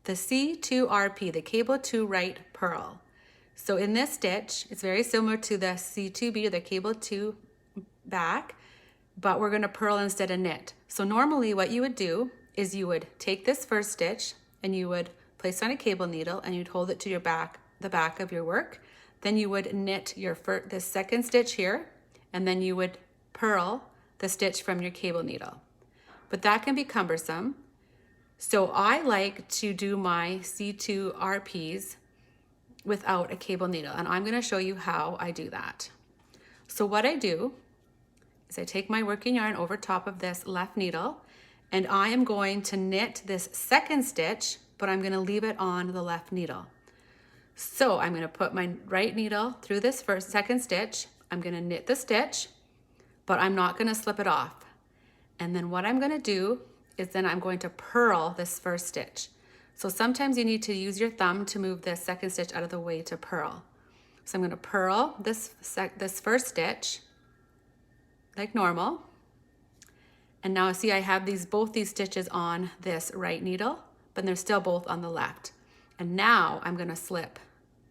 the C2RP, the cable to right purl. So in this stitch, it's very similar to the C2B, or the cable to back, but we're gonna purl instead of knit. So normally what you would do is you would take this first stitch and you would place on a cable needle and you'd hold it to your back, the back of your work. Then you would knit this second stitch here, and then you would purl the stitch from your cable needle. But that can be cumbersome. So I like to do my C2RPs without a cable needle, and I'm gonna show you how I do that. So what I do is I take my working yarn over top of this left needle, and I am going to knit this second stitch, but I'm gonna leave it on the left needle. So I'm gonna put my right needle through this second stitch, I'm gonna knit the stitch, but I'm not gonna slip it off. And then what I'm gonna do is then I'm going to purl this first stitch. So sometimes you need to use your thumb to move this second stitch out of the way to purl. So I'm gonna purl this first stitch like normal. And now see, I have both these stitches on this right needle, but they're still both on the left. And now I'm gonna slip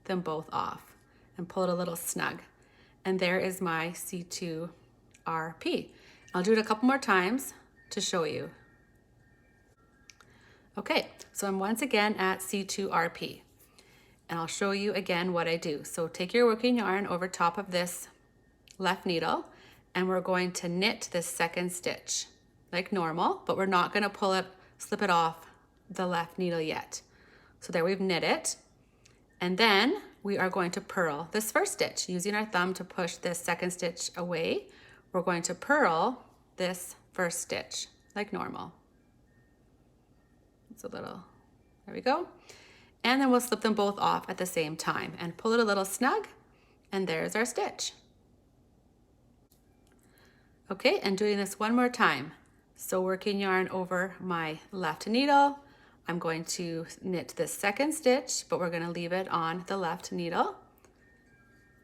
them both off and pull it a little snug. And there is my C2RP. I'll do it a couple more times to show you. Okay, so I'm once again at C2RP. And I'll show you again what I do. So take your working yarn over top of this left needle, and we're going to knit this second stitch like normal, but we're not gonna slip it off the left needle yet. So there, we've knit it. And then we are going to purl this first stitch using our thumb to push this second stitch away. We're going to purl this first stitch like normal. It's a little, there we go. And then we'll slip them both off at the same time and pull it a little snug, and there's our stitch. Okay, and doing this one more time. So working yarn over my left needle, I'm going to knit this second stitch, but we're gonna leave it on the left needle.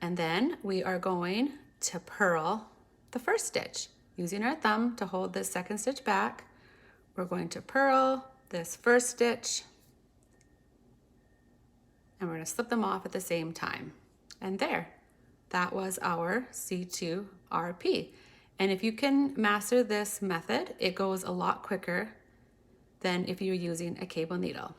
And then we are going to purl the first stitch. Using our thumb to hold this second stitch back, we're going to purl this first stitch, and we're gonna slip them off at the same time. And there, that was our C2RP. And if you can master this method, it goes a lot quicker than if you're using a cable needle.